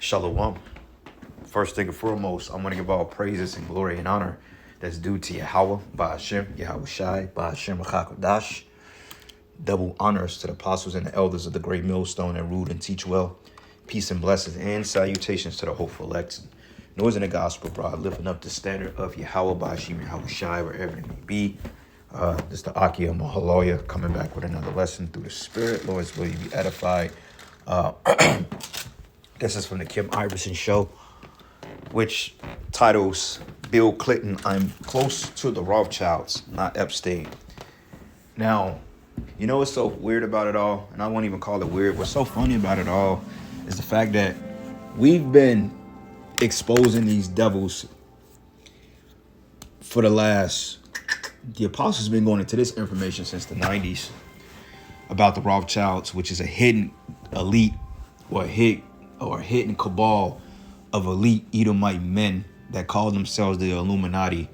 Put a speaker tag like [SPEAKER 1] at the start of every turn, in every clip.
[SPEAKER 1] Shalom. First thing and foremost, I'm going to give all praises and glory and honor that's due to Yahweh, Ba'ashem, Yahweh Shai, Ba'ashem Chakadash. Double honors to the apostles and the elders of the great millstone that ruled and teach well. Peace and blessings and salutations to the hopeful elects. Noise in the gospel, bro, lifting up the standard of Yahweh, Ba'ashem, Yahweh Shai, wherever it may be. This is the Akia Mahaloya coming back with another lesson through the Spirit. Lord's will you be edified. This is from the Kim Iverson show, which titles Bill Clinton, I'm close to the Rothschilds, not Epstein. Now, you know what's so weird about it all? And I won't even call it weird. What's so funny about it all is the fact that we've been exposing these devils for the apostles been going into this information since the 90s about the Rothschilds, which is a hidden elite or a hidden cabal of elite Edomite men that call themselves the Illuminati,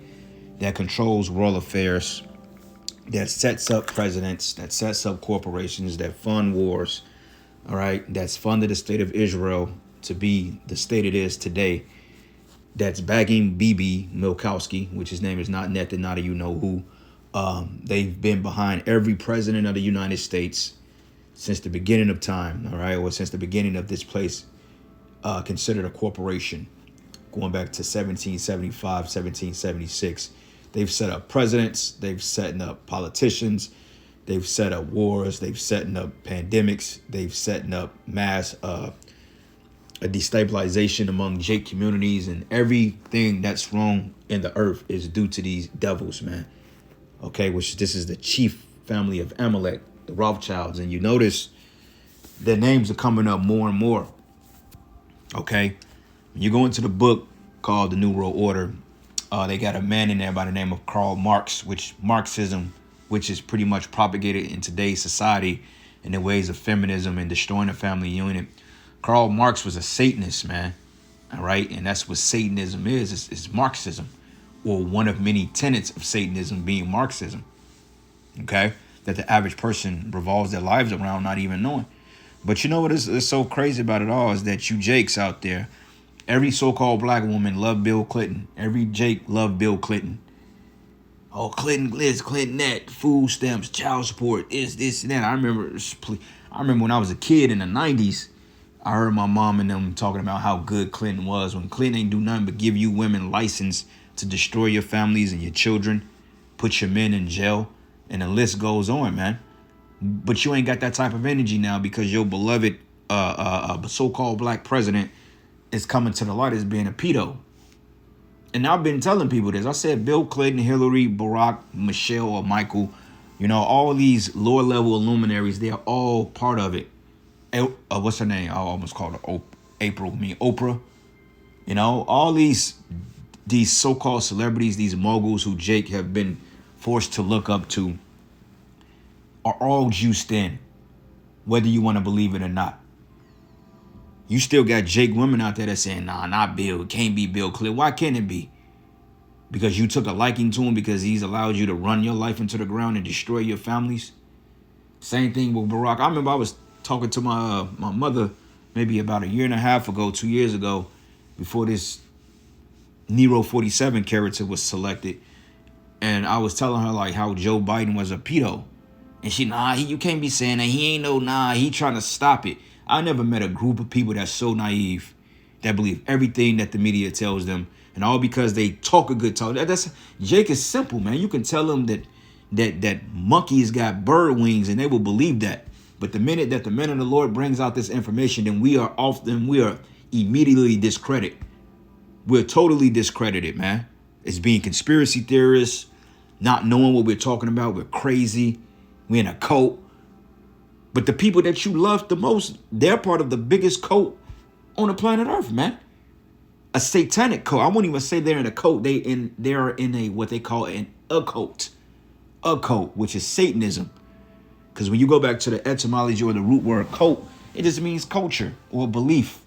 [SPEAKER 1] that controls world affairs, that sets up presidents, that sets up corporations, that fund wars, all right, that's funded the state of Israel to be the state it is today, that's bagging Bibi Milkowski, which his name is not Netanyahu, you know who. They've been behind every president of the United States since the beginning of time, all right, or since the beginning of this place, considered a corporation, going back to 1775, 1776. They've set up presidents, they've set up politicians, they've set up wars, they've set up pandemics, they've set up mass a destabilization among Jake communities, and everything that's wrong in the earth is due to these devils, man. Okay, which this is the chief family of Amalek, the Rothschilds, and you notice their names are coming up more and more. Okay, when you go into the book called The New World Order, they got a man in there by the name of Karl Marx, which Marxism, which is pretty much propagated in today's society in the ways of feminism and destroying the family unit. Karl Marx was a Satanist, man. All right, and that's what Satanism is Marxism, or one of many tenets of Satanism being Marxism. Okay, that the average person revolves their lives around not even knowing. But you know what is so crazy about it all is that you Jakes out there, every so-called black woman loved Bill Clinton. Every Jake loved Bill Clinton. Oh, Clinton this, Clinton that, food stamps, child support, this and that. I remember when I was a kid in the 90s, I heard my mom and them talking about how good Clinton was, when Clinton ain't do nothing but give you women license to destroy your families and your children, put your men in jail, and the list goes on, man. But you ain't got that type of energy now because your beloved so-called black president is coming to the light as being a pedo. And I've been telling people this. I said Bill Clinton, Hillary, Barack, Michelle, or Michael, you know, all these lower-level luminaries, they're all part of it. What's her name? I almost called her Oprah. You know, all these so-called celebrities, these moguls who Jake have been forced to look up to, are all juiced in, whether you want to believe it or not. You still got Jake women out there that saying, nah, not Bill. It can't be Bill Clinton. Why can't it be? Because you took a liking to him because he's allowed you to run your life into the ground and destroy your families. Same thing with Barack. I remember I was talking to my mother maybe about a year and a half ago, 2 years ago, before this Nero 47 character was selected. And I was telling her like how Joe Biden was a pedo. And she, you can't be saying that. He ain't he trying to stop it. I never met a group of people that's so naive that believe everything that the media tells them, and all because they talk a good talk. Jake is simple, man. You can tell them that monkeys got bird wings, and they will believe that. But the minute that the man of the Lord brings out this information, then we are immediately discredited. We're totally discredited, man. It's being conspiracy theorists, not knowing what we're talking about. We're crazy. We're in a cult. But the people that you love the most, they're part of the biggest cult on the planet Earth, man. A satanic cult. I won't even say they're in a cult. They're in a what they call an occult. Occult, which is Satanism. Because when you go back to the etymology or the root word cult, it just means culture or belief.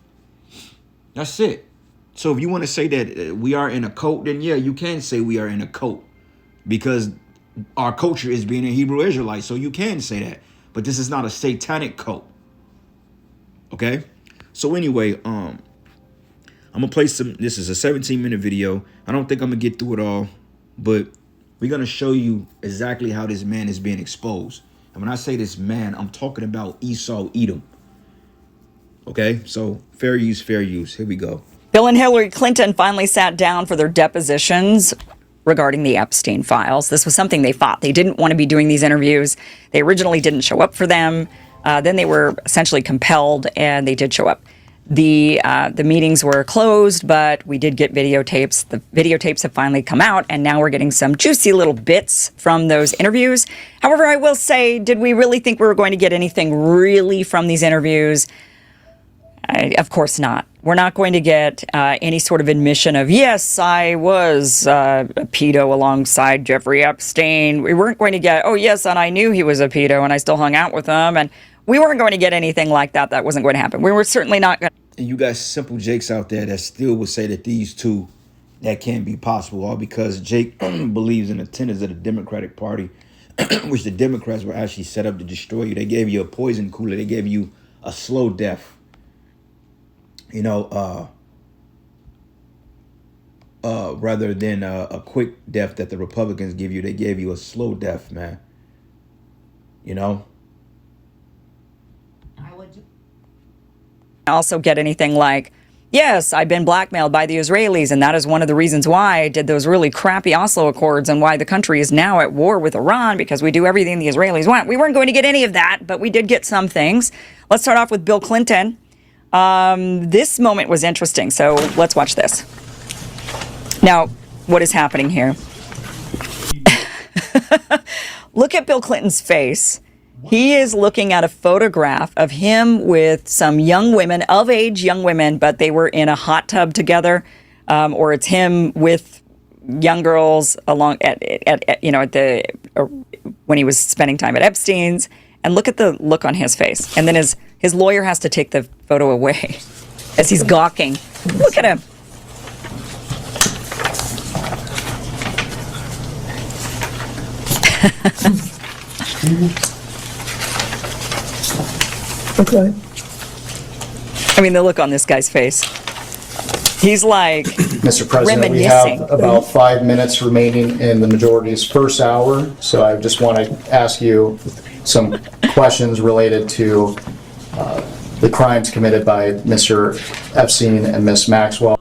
[SPEAKER 1] That's it. So if you want to say that we are in a cult, then yeah, you can say we are in a cult. Because our culture is being a Hebrew Israelite. So you can say that. But this is not a satanic cult. Okay? So anyway, I'm gonna play some. This is a 17-minute video. I don't think I'm gonna get through it all, but we're gonna show you exactly how this man is being exposed. And when I say this man, I'm talking about Esau Edom. Okay, so fair use, fair use. Here we go.
[SPEAKER 2] Bill and Hillary Clinton finally sat down for their depositions regarding the Epstein files. This was something they fought. They didn't want to be doing these interviews. They originally didn't show up for them. Then they were essentially compelled, and they did show up. The meetings were closed, but we did get videotapes. The videotapes have finally come out, and now we're getting some juicy little bits from those interviews. However, I will say, did we really think we were going to get anything really from these interviews? Of course not. We're not going to get any sort of admission of, yes, I was a pedo alongside Jeffrey Epstein. We weren't going to get, oh, yes, and I knew he was a pedo and I still hung out with him. And we weren't going to get anything like that. That wasn't going to happen. We were certainly not going to.
[SPEAKER 1] And you got simple Jakes out there that still would say that these two, that can't be possible, all because Jake believes in the tenets of the Democratic Party, which the Democrats were actually set up to destroy you. They gave you a poison cooler. They gave you a slow death. You know, rather than a quick death that the Republicans give you, they gave you a slow death, man. You know?
[SPEAKER 2] Also get anything like, yes, I've been blackmailed by the Israelis, and that is one of the reasons why I did those really crappy Oslo Accords and why the country is now at war with Iran, because we do everything the Israelis want. We weren't going to get any of that, but we did get some things. Let's start off with Bill Clinton. This moment was interesting, so let's watch this. Now, what is happening here? Look at Bill Clinton's face. He is looking at a photograph of him with some young women, of age young women, but they were in a hot tub together, or it's him with young girls along when he was spending time at Epstein's. And look at the look on his face. And then his lawyer has to take the photo away as he's gawking. Look at him.
[SPEAKER 3] Okay.
[SPEAKER 2] I mean, the look on this guy's face. He's like
[SPEAKER 3] Mr. President, we
[SPEAKER 2] reminiscing.
[SPEAKER 3] have about 5 minutes remaining in the majority's first hour, so I just want to ask you some questions related to the crimes committed by Mr. Epstein and Miss Maxwell.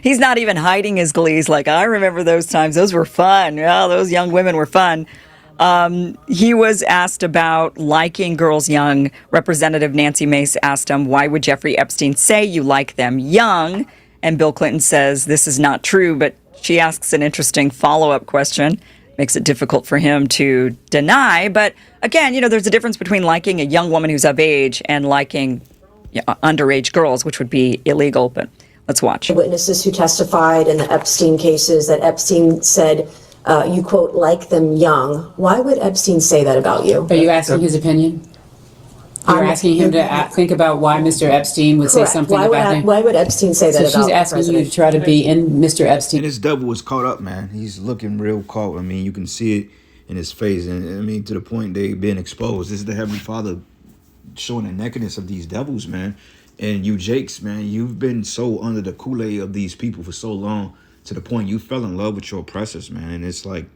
[SPEAKER 2] He's not even hiding his glee. He's like, I remember those times. Those were fun. Yeah, those young women were fun. He was asked about liking girls young. Representative Nancy Mace asked him, why would Jeffrey Epstein say you like them young? And Bill Clinton says, this is not true, but she asks an interesting follow-up question. Makes it difficult for him to deny. But again, there's a difference between liking a young woman who's of age and liking underage girls, which would be illegal. But let's watch.
[SPEAKER 4] Witnesses who testified in the Epstein cases that Epstein said, you quote, like them young. Why would Epstein say that about you?
[SPEAKER 5] Are you asking his opinion? You're asking him to think about why Mr. Epstein would say something about him?
[SPEAKER 4] Why would Epstein say that about
[SPEAKER 5] So she's asking you to try to be in Mr. Epstein.
[SPEAKER 1] And his devil was caught up, man. He's looking real caught. I mean, you can see it in his face. And I mean, to the point they being exposed. This is the Heavenly Father showing the nakedness of these devils, man. And you Jakes, man, you've been so under the Kool-Aid of these people for so long, to the point you fell in love with your oppressors, man. And it's like,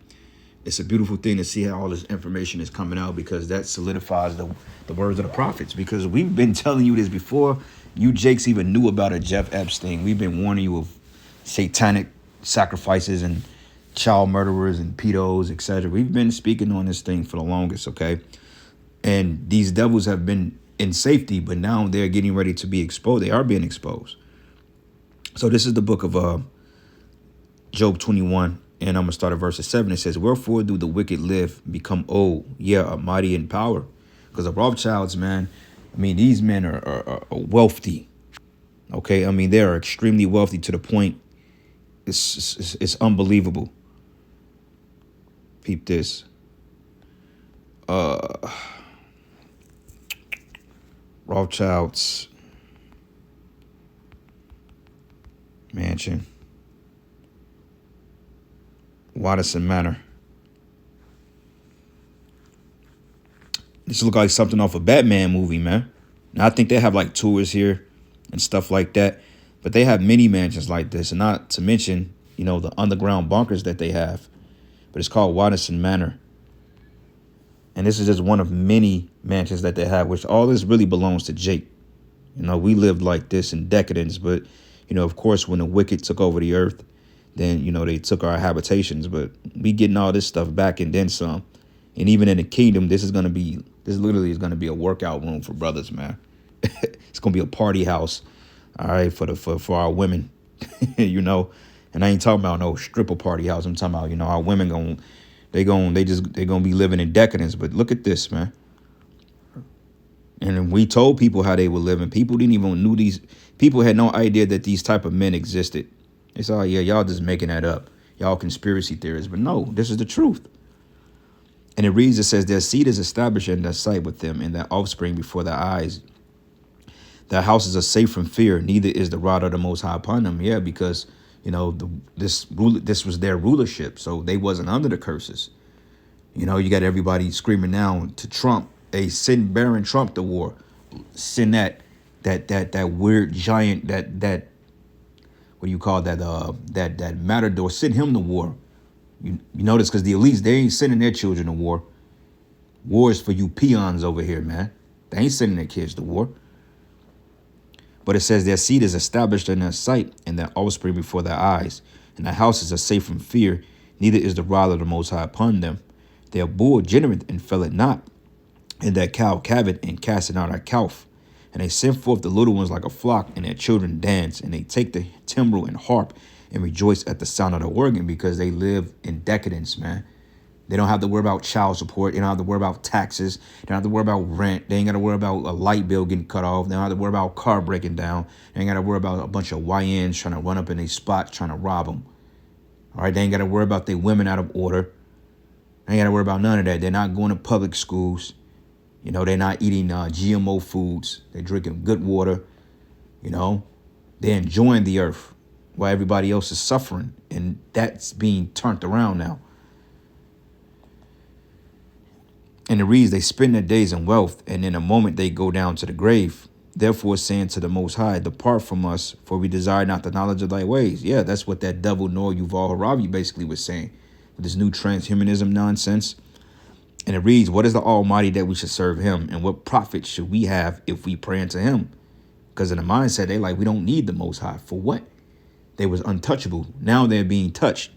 [SPEAKER 1] it's a beautiful thing to see how all this information is coming out, because that solidifies the words of the prophets. Because we've been telling you this before you Jakes even knew about a Jeff Epstein. We've been warning you of satanic sacrifices and child murderers and pedos, etc. We've been speaking on this thing for the longest, okay? And these devils have been in safety, but now they're getting ready to be exposed. They are being exposed. So this is the book of Job 21. And I'm going to start at verse 7. It says, wherefore do the wicked live, become old, are mighty in power? Because the Rothschilds, man, I mean, these men are wealthy. Okay, I mean, they are extremely wealthy to the point it's unbelievable. Peep this. Rothschilds mansion. Watterson Manor. This look like something off a Batman movie, man. Now, I think they have like tours here and stuff like that. But they have many mansions like this, and not to mention, the underground bunkers that they have. But it's called Waddison Manor. And this is just one of many mansions that they have, which all this really belongs to Jake. We lived like this in decadence, but, of course, when the wicked took over the earth, then, they took our habitations. But we getting all this stuff back and then some. And even in the kingdom, this literally is going to be a workout room for brothers, man. It's going to be a party house, all right, for our women, And I ain't talking about no stripper party house. I'm talking about, our women they're gonna be living in decadence. But look at this, man. And we told people how they were living. People didn't even knew these. People had no idea that these type of men existed. They said, yeah, y'all just making that up. Y'all conspiracy theorists. But no, this is the truth. And it reads, it says, their seed is established in their sight with them, and their offspring before their eyes. Their houses are safe from fear, neither is the rod of the Most High upon them. Yeah, because, this was their rulership, so they wasn't under the curses. You got everybody screaming now to Trump, hey, send Baron Trump to war. Send that weird giant, that what do you call that, that matador, send him to war. You notice, because the elites, they ain't sending their children to war. War is for you peons over here, man. They ain't sending their kids to war. But it says their seed is established in their sight, and their offspring before their eyes. And their houses are safe from fear, neither is the rod of the Most High upon them. Their bull generate and fell it not, and their cow calved and casted out her calf. And they send forth the little ones like a flock, and their children dance, and they take the timbrel and harp, and rejoice at the sound of the organ, because they live in decadence, man. They don't have to worry about child support. They don't have to worry about taxes. They don't have to worry about rent. They ain't got to worry about a light bill getting cut off. They don't have to worry about a car breaking down. They ain't got to worry about a bunch of YNs trying to run up in their spot, trying to rob them. All right, they ain't got to worry about their women out of order. They ain't got to worry about none of that. They're not going to public schools. They're not eating GMO foods. They're drinking good water. They're enjoying the earth while everybody else is suffering. And that's being turned around now. And it reads, they spend their days in wealth, and in a moment they go down to the grave. Therefore, saying to the Most High, depart from us, for we desire not the knowledge of thy ways. Yeah, that's what that devil Noah Yuval Haravi basically was saying. This new transhumanism nonsense. And it reads, what is the Almighty that we should serve him? And what profit should we have if we pray unto him? Because in the mindset, they we don't need the Most High. For what? They was untouchable. Now they're being touched.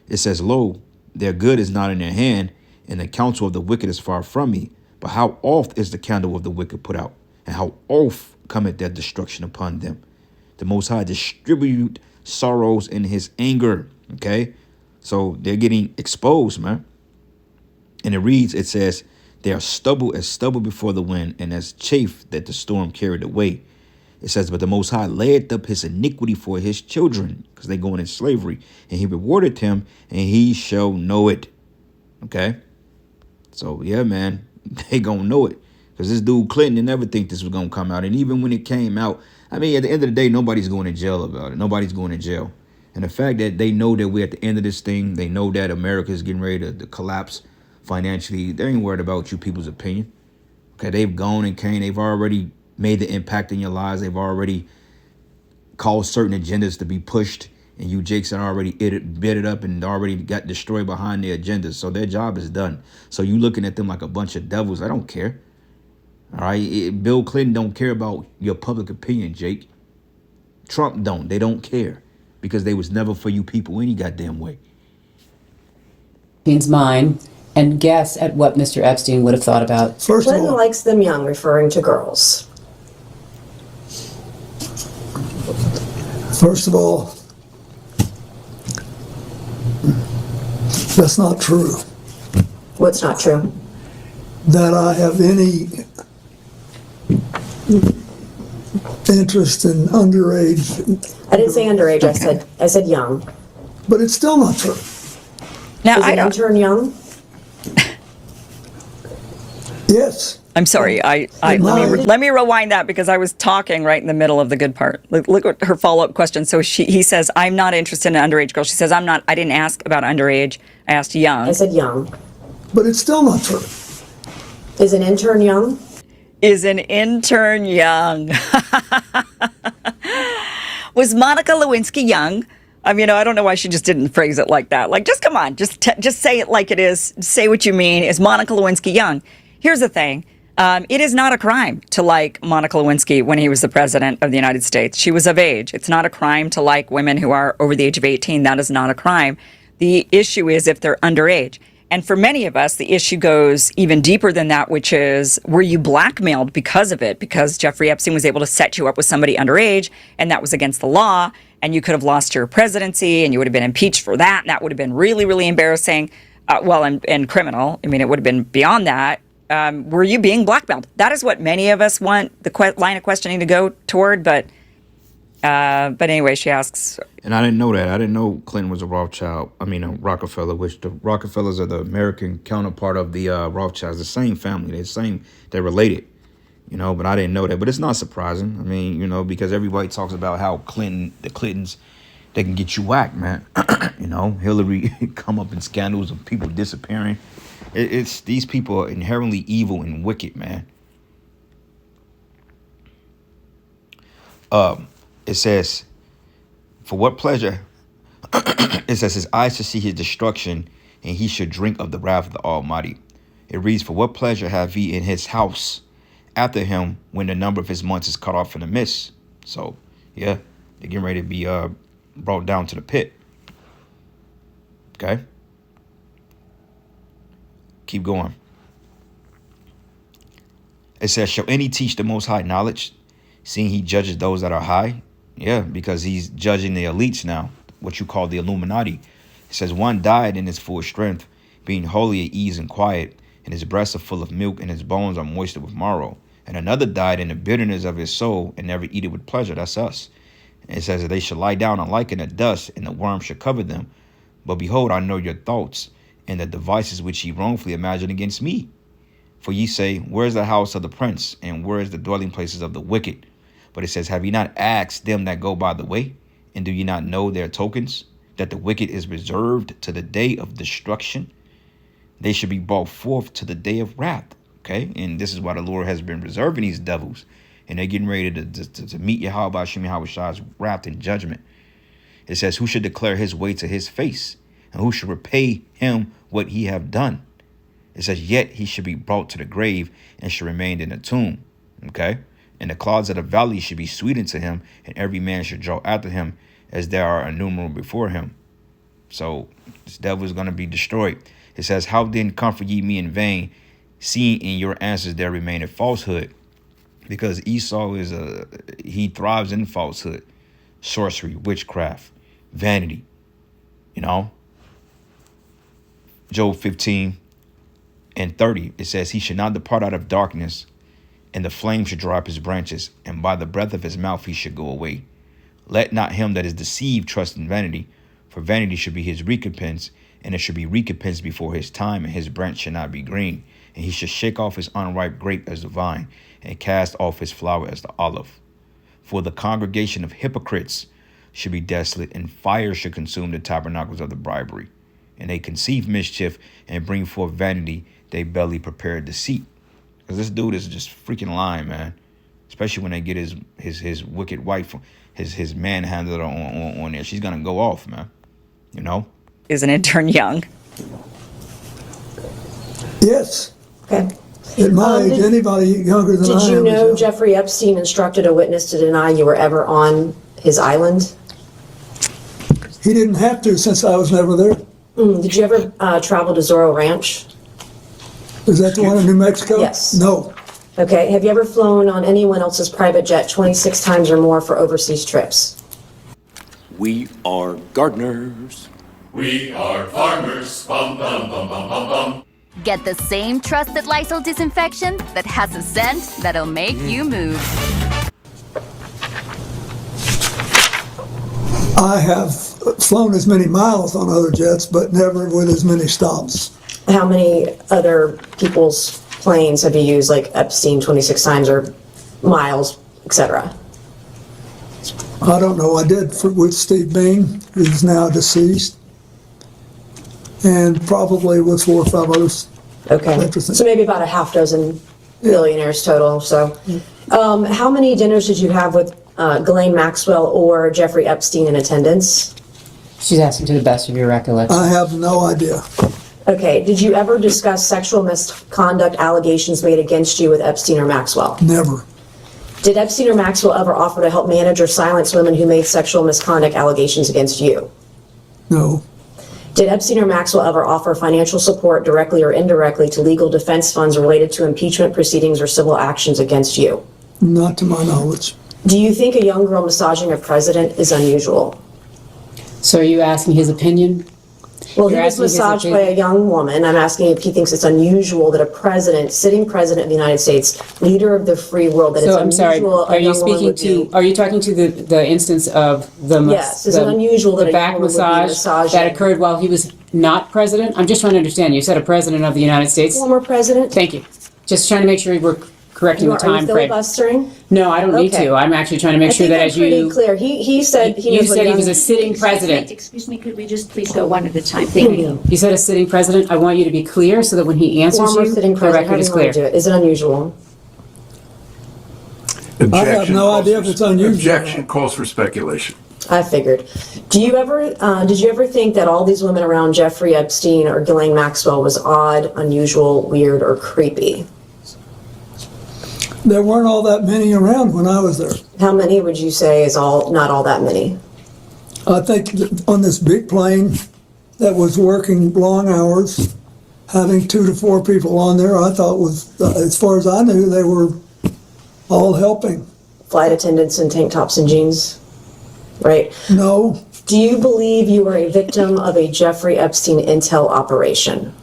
[SPEAKER 1] It says, lo, their good is not in their hand, and the counsel of the wicked is far from me. But how oft is the candle of the wicked put out? And how oft cometh their destruction upon them? The Most High distribute sorrows in his anger. Okay? So they're getting exposed, man. And it reads, it says, they are stubble as stubble before the wind, and as chaff that the storm carried away. It says, but the Most High laid up his iniquity for his children, because they're going in slavery. And he rewarded him, and he shall know it. Okay? So, yeah, man, they gonna know it. Because this dude Clinton didn't never think this was gonna come out. And even when it came out, I mean, at the end of the day, nobody's going to jail about it. Nobody's going to jail. And the fact that they know that we're at the end of this thing, they know that America is getting ready to collapse financially. They ain't worried about you people's opinion. Okay, they've gone and came. They've already made the impact in your lives. They've already caused certain agendas to be pushed. And you Jakes had already bid it up and already got destroyed behind their agendas. So their job is done. So you looking at them like a bunch of devils. I don't care. All right. Bill Clinton don't care about your public opinion, Jake. Trump don't. They don't care. Because they was never for you people any goddamn way.
[SPEAKER 5] Epstein's mind and guess at what Mr. Epstein would have thought about.
[SPEAKER 4] First Clinton likes them young, referring to girls.
[SPEAKER 6] First of all, that's not true.
[SPEAKER 4] What's not true?
[SPEAKER 6] That I have any interest in underage.
[SPEAKER 4] I didn't say underage. I said young.
[SPEAKER 6] But it's still not true.
[SPEAKER 2] Now,
[SPEAKER 4] Is an intern young?
[SPEAKER 6] Yes.
[SPEAKER 2] I'm sorry. Let me rewind that because I was talking right in the middle of the good part. Look at her follow-up question. So he says, I'm not interested in underage girls. She says, I didn't ask about underage. I asked young.
[SPEAKER 4] I said young.
[SPEAKER 6] But it's still not true.
[SPEAKER 4] Is an intern young?
[SPEAKER 2] Is an intern young? Was Monica Lewinsky young? I mean, I don't know why she just didn't phrase it like that. Like, just come on, just say it like it is. Say what you mean. Is Monica Lewinsky young? Here's the thing. It is not a crime to like Monica Lewinsky when he was the president of the United States. She was of age. It's not a crime to like women who are over the age of 18. That is not a crime. The issue is if they're underage. And for many of us, the issue goes even deeper than that, which is, were you blackmailed because of it? Because Jeffrey Epstein was able to set you up with somebody underage, and that was against the law, and you could have lost your presidency, and you would have been impeached for that, and that would have been really, really embarrassing, and criminal. I mean, it would have been beyond that. Were you being blackmailed? That is what many of us want the line of questioning to go toward, but anyway, she asks.
[SPEAKER 1] And I didn't know that. I didn't know Clinton was a Rothschild. I mean, a Rockefeller, which the Rockefellers are the American counterpart of the Rothschilds. The same family. They're related, but I didn't know that. But it's not surprising. I mean, because everybody talks about how the Clintons, they can get you whacked, man. Hillary come up in scandals of people disappearing. It's these people are inherently evil and wicked, man. It says, for what pleasure, it says his eyes should see his destruction, and he should drink of the wrath of the Almighty. It reads, for what pleasure have he in his house after him when the number of his months is cut off in the midst? So, yeah, they're getting ready to be brought down to the pit. Okay? Keep going. It says, shall any teach the Most High knowledge, seeing he judges those that are high? Yeah, because he's judging the elites now, what you call the Illuminati. It says, one died in his full strength, being wholly at ease and quiet, and his breasts are full of milk, and his bones are moistened with marrow. And another died in the bitterness of his soul, and never eat it with pleasure. That's us. And it says that they shall lie down alike in the dust, and the worm shall cover them. But behold, I know your thoughts, and the devices which ye wrongfully imagine against me. For ye say, where is the house of the prince, and where is the dwelling places of the wicked? But it says, have ye not asked them that go by the way? And do ye not know their tokens? That the wicked is reserved to the day of destruction. They should be brought forth to the day of wrath. Okay? And this is why the Lord has been reserving these devils. And they're getting ready to meet Yahweh Shai's wrath and judgment. It says, who should declare his way to his face? And who should repay him what he have done? It says, yet he should be brought to the grave and should remain in the tomb. Okay? And the clouds of the valley should be sweet unto him, and every man should draw after him, as there are innumerable before him. So this devil is going to be destroyed. It says, how then comfort ye me in vain, seeing in your answers there remain a falsehood? Because Esau he thrives in falsehood, sorcery, witchcraft, vanity. Job 15:30, it says, he should not depart out of darkness, and the flame should dry up his branches, and by the breath of his mouth he should go away. Let not him that is deceived trust in vanity, for vanity should be his recompense, and it should be recompense before his time, and his branch should not be green. And he should shake off his unripe grape as the vine, and cast off his flower as the olive. For the congregation of hypocrites should be desolate, and fire should consume the tabernacles of the bribery. And they conceive mischief, and bring forth vanity, they belly prepare deceit. Because this dude is just freaking lying, man. Especially when they get his wicked wife, his manhandler on there. She's going to go off, man.
[SPEAKER 2] Is an intern young?
[SPEAKER 6] Yes.
[SPEAKER 4] Okay.
[SPEAKER 6] At my age, anybody younger than I am.
[SPEAKER 4] Did you
[SPEAKER 6] is
[SPEAKER 4] know
[SPEAKER 6] young.
[SPEAKER 4] Jeffrey Epstein instructed a witness to deny you were ever on his island?
[SPEAKER 6] He didn't have to since I was never there.
[SPEAKER 4] Did you ever travel to Zorro Ranch?
[SPEAKER 6] Is that the one in New Mexico?
[SPEAKER 4] Yes.
[SPEAKER 6] No.
[SPEAKER 4] Okay. Have you ever flown on anyone else's private jet 26 times or more for overseas trips?
[SPEAKER 7] We are gardeners.
[SPEAKER 8] We are farmers. Bum, bum, bum, bum, bum, bum.
[SPEAKER 9] Get the same trusted Lysol disinfection that has a scent that'll make you move.
[SPEAKER 6] I have flown as many miles on other jets, but never with as many stops.
[SPEAKER 4] How many other people's planes have you used, like Epstein 26 times or miles, etc.?
[SPEAKER 6] I don't know. I did with Steve Bean, who's now deceased, and probably with 4 or 5 others.
[SPEAKER 4] Okay. So maybe about a half dozen billionaires total. So how many dinners did you have with Ghislaine Maxwell or Jeffrey Epstein in attendance?
[SPEAKER 5] She's asking to the best of your recollection.
[SPEAKER 6] I have no idea.
[SPEAKER 4] Okay, did you ever discuss sexual misconduct allegations made against you with Epstein or Maxwell?
[SPEAKER 6] Never.
[SPEAKER 4] Did Epstein or Maxwell ever offer to help manage or silence women who made sexual misconduct allegations against you?
[SPEAKER 6] No.
[SPEAKER 4] Did Epstein or Maxwell ever offer financial support directly or indirectly to legal defense funds related to impeachment proceedings or civil actions against you?
[SPEAKER 6] Not to my knowledge.
[SPEAKER 4] Do you think a young girl massaging a president is unusual?
[SPEAKER 5] So are you asking his opinion?
[SPEAKER 4] Well, he
[SPEAKER 5] You're
[SPEAKER 4] was
[SPEAKER 5] asking his
[SPEAKER 4] massaged by
[SPEAKER 5] opinion?
[SPEAKER 4] a young woman. I'm asking if he thinks it's unusual that a president, sitting president of the United States, leader of the free world, that
[SPEAKER 5] So I'm
[SPEAKER 4] it's
[SPEAKER 5] sorry,
[SPEAKER 4] unusual
[SPEAKER 5] are
[SPEAKER 4] a
[SPEAKER 5] you
[SPEAKER 4] young woman
[SPEAKER 5] speaking
[SPEAKER 4] would
[SPEAKER 5] to,
[SPEAKER 4] be.
[SPEAKER 5] are you talking to the instance of the
[SPEAKER 4] Yes, is it unusual that
[SPEAKER 5] the
[SPEAKER 4] a young
[SPEAKER 5] back
[SPEAKER 4] woman would be
[SPEAKER 5] massage
[SPEAKER 4] massaging?
[SPEAKER 5] that occurred while he was not president? I'm just trying to understand. You said a president of the United States?
[SPEAKER 4] Former president?
[SPEAKER 5] Thank you. Just trying to make sure we're correcting the
[SPEAKER 4] Are you
[SPEAKER 5] time frame.
[SPEAKER 4] filibustering?
[SPEAKER 5] No, I don't need
[SPEAKER 4] Okay.
[SPEAKER 5] to. I'm actually trying to make
[SPEAKER 4] I
[SPEAKER 5] sure
[SPEAKER 4] think
[SPEAKER 5] that
[SPEAKER 4] I'm
[SPEAKER 5] as
[SPEAKER 4] pretty
[SPEAKER 5] you,
[SPEAKER 4] clear. He said he
[SPEAKER 5] you
[SPEAKER 4] knows what
[SPEAKER 5] said he
[SPEAKER 4] young-
[SPEAKER 5] was a sitting president.
[SPEAKER 10] Excuse me, could we just please go one at a time? Thank you.
[SPEAKER 5] You said a sitting president. I want you to be clear so that when he answers
[SPEAKER 4] Former
[SPEAKER 5] you,
[SPEAKER 4] sitting
[SPEAKER 5] the
[SPEAKER 4] president, how
[SPEAKER 5] record
[SPEAKER 4] do
[SPEAKER 5] is
[SPEAKER 4] you want to do
[SPEAKER 5] clear.
[SPEAKER 4] it? Is it unusual?
[SPEAKER 6] I have no idea if it's unusual.
[SPEAKER 11] Objection calls for speculation.
[SPEAKER 4] I figured. Did you ever think that all these women around Jeffrey Epstein or Ghislaine Maxwell was odd, unusual, weird, or creepy?
[SPEAKER 6] There weren't all that many around when I was there.
[SPEAKER 4] How many would you say is not all that many?
[SPEAKER 6] I think that on this big plane that was working long hours, having 2 to 4 people on there, I thought was, as far as I knew, they were all helping.
[SPEAKER 4] Flight attendants in tank tops and jeans, right?
[SPEAKER 6] No,
[SPEAKER 4] Do you believe you were a victim of a Jeffrey Epstein intel operation?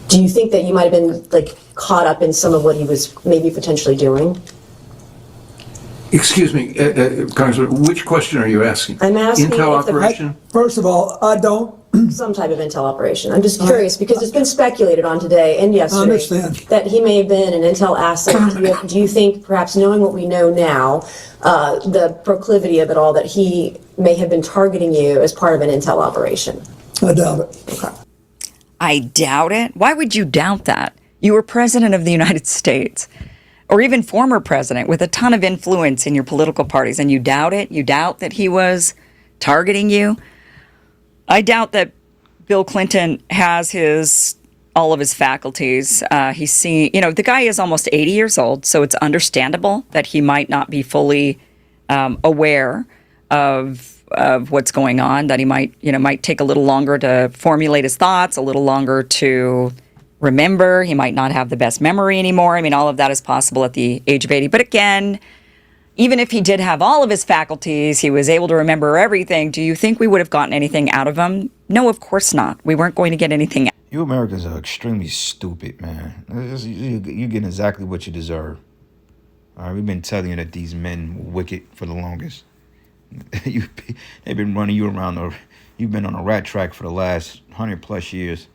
[SPEAKER 4] Do you think that you might have been caught up in some of what he was maybe potentially doing?
[SPEAKER 11] Excuse me, Congressman, which question are you asking?
[SPEAKER 4] I'm asking
[SPEAKER 11] Intel
[SPEAKER 4] if the-
[SPEAKER 11] operation?
[SPEAKER 6] first of all, I don't,
[SPEAKER 4] Some type of intel operation. I'm just curious because it's been speculated on today and yesterday
[SPEAKER 6] understand.
[SPEAKER 4] that he may have been an intel asset. Do you think, perhaps knowing what we know now, the proclivity of it all, that he may have been targeting you as part of an intel operation?
[SPEAKER 6] I doubt it.
[SPEAKER 2] I doubt it. Why would you doubt that? You were president of the United States, or even former president with a ton of influence in your political parties, and you doubt it? You doubt that he was targeting you? I doubt that Bill Clinton has all of his faculties. The guy is almost 80 years old, so it's understandable that he might not be fully aware of what's going on, that he might take a little longer to formulate his thoughts, a little longer to remember. He might not have the best memory anymore. I mean, all of that is possible at the age of 80. But again, even if he did have all of his faculties, he was able to remember everything. Do you think we would have gotten anything out of him? No, of course not. We weren't going to get anything out.
[SPEAKER 1] You Americans are extremely stupid, man. You're getting exactly what you deserve. All right, we've been telling you that these men were wicked for the longest. They've been running you around. You've been on a rat track for the last 100+ years.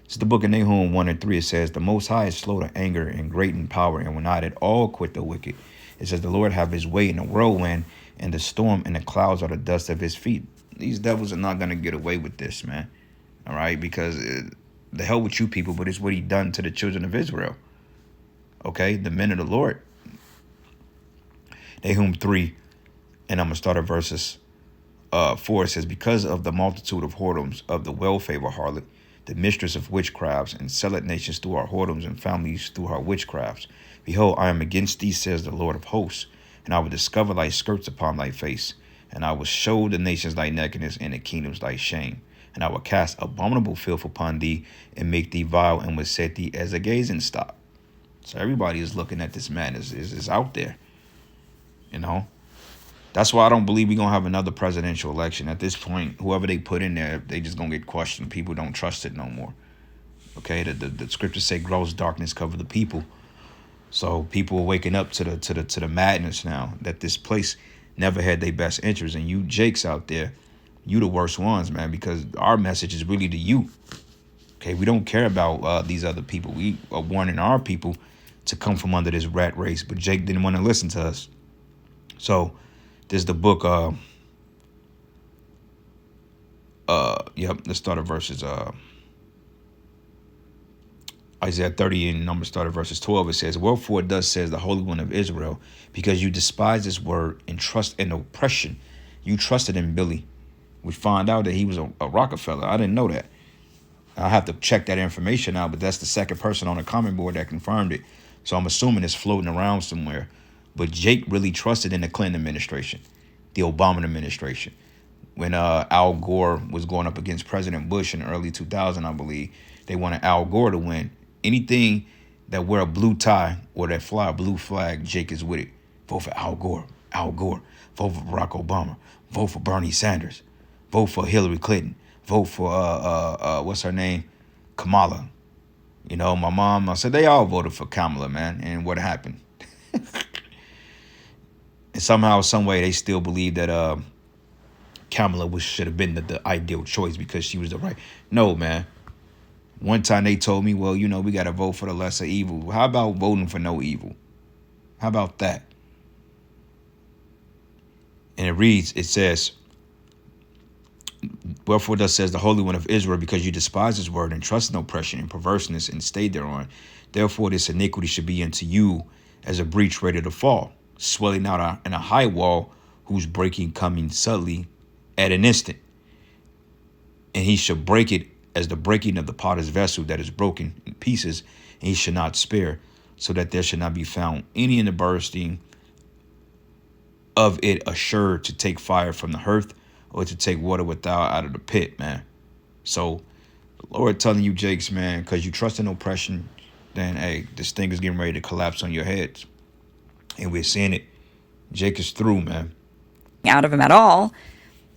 [SPEAKER 1] It's the book of Nahum 1:3. It says, "The Most High is slow to anger and great in power, and will not at all quit the wicked." It says, "The Lord have his way in the whirlwind, and the storm and the clouds are the dust of his feet." These devils are not going to get away with this, man. All right? Because the hell with you people, but it's what he done to the children of Israel. Okay? The men of the Lord. Nahum 3, and I'm going to start at verses 4. It says, "Because of the multitude of whoredoms of the well-favored harlot, the mistress of witchcrafts, and selleth nations through our whoredoms, and families through her witchcrafts. Behold, I am against thee, says the Lord of hosts, and I will discover thy skirts upon thy face, and I will show the nations thy nakedness, and the kingdoms thy shame. And I will cast abominable filth upon thee, and make thee vile, and will set thee as a gazing stock." So everybody is looking at this man is out there. You know? That's why I don't believe we're going to have another presidential election. At this point, whoever they put in there, they just going to get questioned. People don't trust it no more. Okay? The scriptures say gross darkness cover the people. So people are waking up to the madness now that this place never had their best interest. And you Jakes out there, you the worst ones, man, because our message is really to you. Okay? We don't care about these other people. We are warning our people to come from under this rat race. But Jake didn't want to listen to us. So there's the book, let's start at verses, Isaiah 30 and number started verses 12, it says, "Wherefore thus says the Holy One of Israel, because you despise this word and trust in oppression." You trusted in Billy. We find out that he was a Rockefeller. I didn't know that. I'll have to check that information out, but that's the second person on the comment board that confirmed it. So I'm assuming it's floating around somewhere. But Jake really trusted in the Clinton administration, the Obama administration. When Al Gore was going up against President Bush in the early 2000, I believe, they wanted Al Gore to win. Anything that wear a blue tie or that fly a blue flag, Jake is with it. Vote for Al Gore. Al Gore. Vote for Barack Obama. Vote for Bernie Sanders. Vote for Hillary Clinton. Vote for what's her name? Kamala. You know, my mom, I said they all voted for Kamala, man. And what happened? And somehow, some way, they still believe that Kamala should have been the ideal choice because she was the right. No, man. One time they told me, well, you know, we got to vote for the lesser evil. How about voting for no evil? How about that? And it says, "Wherefore thus says the Holy One of Israel, because you despise his word and trust in oppression and perverseness and stay thereon. Therefore this iniquity should be unto you as a breach ready to fall, swelling out in a high wall, whose breaking coming suddenly at an instant. And he shall break it as the breaking of the potter's vessel that is broken in pieces, and he shall not spare, so that there shall not be found any in the bursting of it assured to take fire from the hearth, or to take water without out of the pit," man. So the Lord telling you, Jakes, man, because you trust in oppression, then, hey, this thing is getting ready to collapse on your heads. And we're seeing it. Jake is through, man.
[SPEAKER 2] Out of him at all.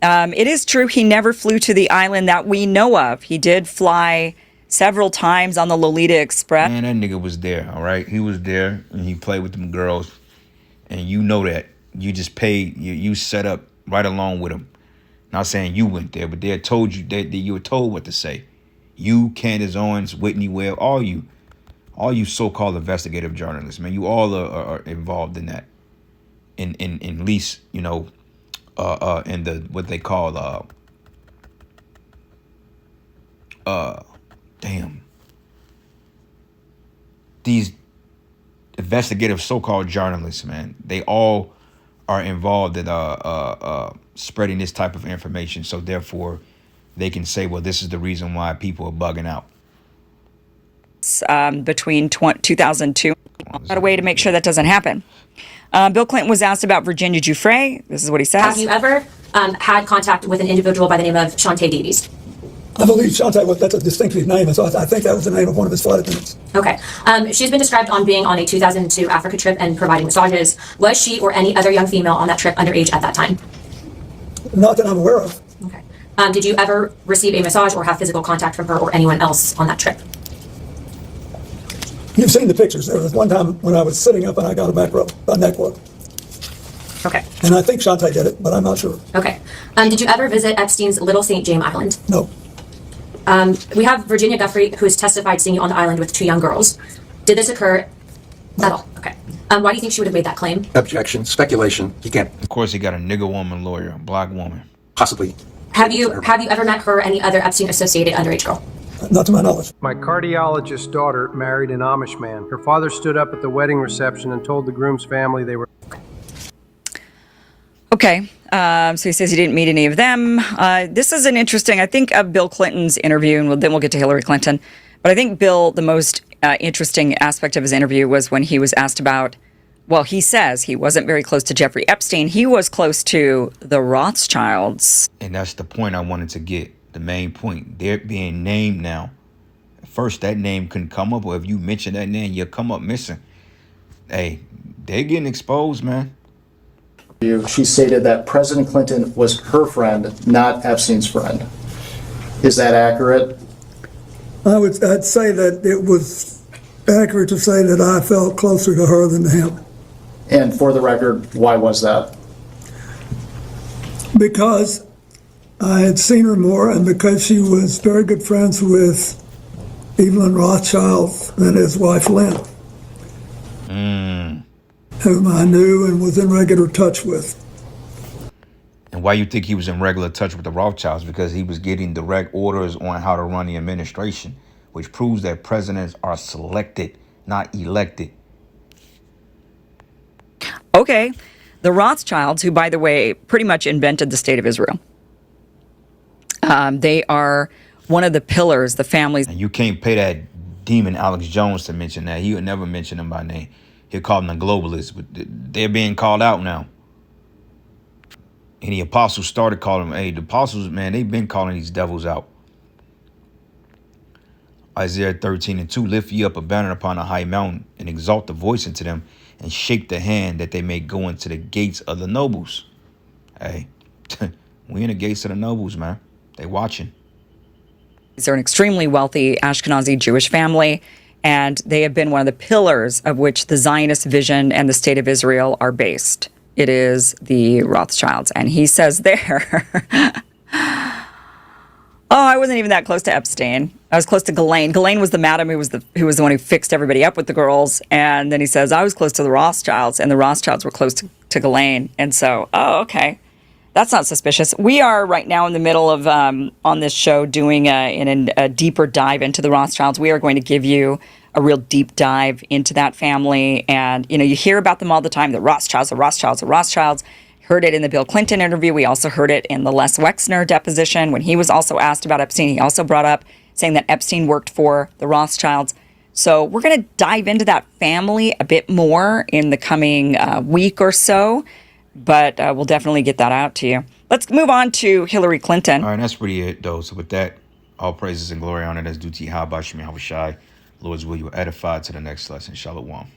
[SPEAKER 2] It is true he never flew to the island that we know of. He did fly several times on the Lolita Express.
[SPEAKER 1] Man, that nigga was there, all right? He was there, and he played with them girls. And you know that. You just paid, you set up right along with him. Not saying you went there, but they had told you that you were told what to say. You, Candace Owens, Whitney Webb, all you so-called investigative journalists, man, you all are involved in that. In least, you know, in the what they call these investigative so-called journalists, man, they all are involved in spreading this type of information. So therefore, they can say, well, this is the reason why people are bugging out.
[SPEAKER 2] Between 2002, got a way to make sure that doesn't happen. Bill Clinton was asked about Virginia Giuffre. This is what he says.
[SPEAKER 12] Have you ever had contact with an individual by the name of Shantae Davies?
[SPEAKER 6] I believe Shantae, that's a distinctive name, and so I think that was the name of one of his flight attendants.
[SPEAKER 12] Okay. She's been described on being on a 2002 Africa trip and providing massages. Was she or any other young female on that trip underage at that time?
[SPEAKER 6] Not that I'm aware of.
[SPEAKER 12] Okay. Did you ever receive a massage or have physical contact from her or anyone else on that trip?
[SPEAKER 6] You've seen the pictures. There was one time when I was sitting up and I got a neck rub.
[SPEAKER 12] Okay.
[SPEAKER 6] And I think Shantae did it, but I'm not sure.
[SPEAKER 12] Okay. Did you ever visit Epstein's Little St. James Island?
[SPEAKER 6] No.
[SPEAKER 12] We have Virginia Giuffre, who has testified seeing you on the island with 2 young girls. Did this occur at all? Okay. Why do you think she would have made that claim?
[SPEAKER 11] Objection. Speculation. You can't.
[SPEAKER 1] Of course, he got a nigger woman lawyer, a black woman.
[SPEAKER 11] Possibly.
[SPEAKER 12] Have you ever met her or any other Epstein-associated underage girl?
[SPEAKER 6] Not to my knowledge.
[SPEAKER 13] My cardiologist's daughter married an Amish man. Her father stood up at the wedding reception and told the groom's family they were...
[SPEAKER 2] Okay, so he says he didn't meet any of them. This is an interesting, I think, of Bill Clinton's interview, and then we'll get to Hillary Clinton. But I think Bill, the most interesting aspect of his interview was when he was asked about, well, he says he wasn't very close to Jeffrey Epstein. He was close to the Rothschilds.
[SPEAKER 1] And that's the point I wanted to get, the main point. They're being named now. At first, that name couldn't come up, or if you mention that name, you'll come up missing. Hey, they're getting exposed, man.
[SPEAKER 3] She stated that President Clinton was her friend, not Epstein's friend. Is that accurate?
[SPEAKER 6] I'd say that it was accurate to say that I felt closer to her than to him.
[SPEAKER 3] And for the record, why was that?
[SPEAKER 6] Because I had seen her more, and because she was very good friends with Evelyn Rothschild and his wife Lynn, whom I knew and was in regular touch with.
[SPEAKER 1] And why you think he was in regular touch with the Rothschilds? Because he was getting direct orders on how to run the administration. which proves that presidents are selected, not elected.
[SPEAKER 2] Okay. The Rothschilds, who, by the way, pretty much invented the state of Israel. They are one of the pillars, the families.
[SPEAKER 1] And you can't pay that demon Alex Jones to mention that. He would never mention them by name. He'll call them the globalists, but they're being called out now. And the apostles started calling them, hey, the apostles, man, they've been calling these devils out. Isaiah 13:2, lift ye up a banner upon a high mountain and exalt the voice into them and shake the hand that they may go into the gates of the nobles. Hey, we in the gates of the nobles, man. They watching.
[SPEAKER 2] They're an extremely wealthy Ashkenazi Jewish family, and they have been one of the pillars of which the Zionist vision and the state of Israel are based. It is the Rothschilds. And he says there, oh, I wasn't even that close to Epstein. I was close to Ghislaine. Ghislaine was the madam who was the one who fixed everybody up with the girls. And then he says, I was close to the Rothschilds, and the Rothschilds were close to Ghislaine. And so, oh, okay. That's not suspicious. We are right now in the middle of, on this show, doing a deeper dive into the Rothschilds. We are going to give you a real deep dive into that family. And, you know, you hear about them all the time, the Rothschilds, the Rothschilds, the Rothschilds. Heard it in the Bill Clinton interview. We also heard it in the Les Wexner deposition. When he was also asked about Epstein, he also brought up saying that Epstein worked for the Rothschilds. So we're going to dive into that family a bit more in the coming week or so. But we'll definitely get that out to you. Let's move on to Hillary Clinton.
[SPEAKER 1] All right, that's pretty it, though. So with that, all praises and glory honor that's due to Yahweh Shem Yahushai. Lord's will, you are edified to the next lesson. Shalom.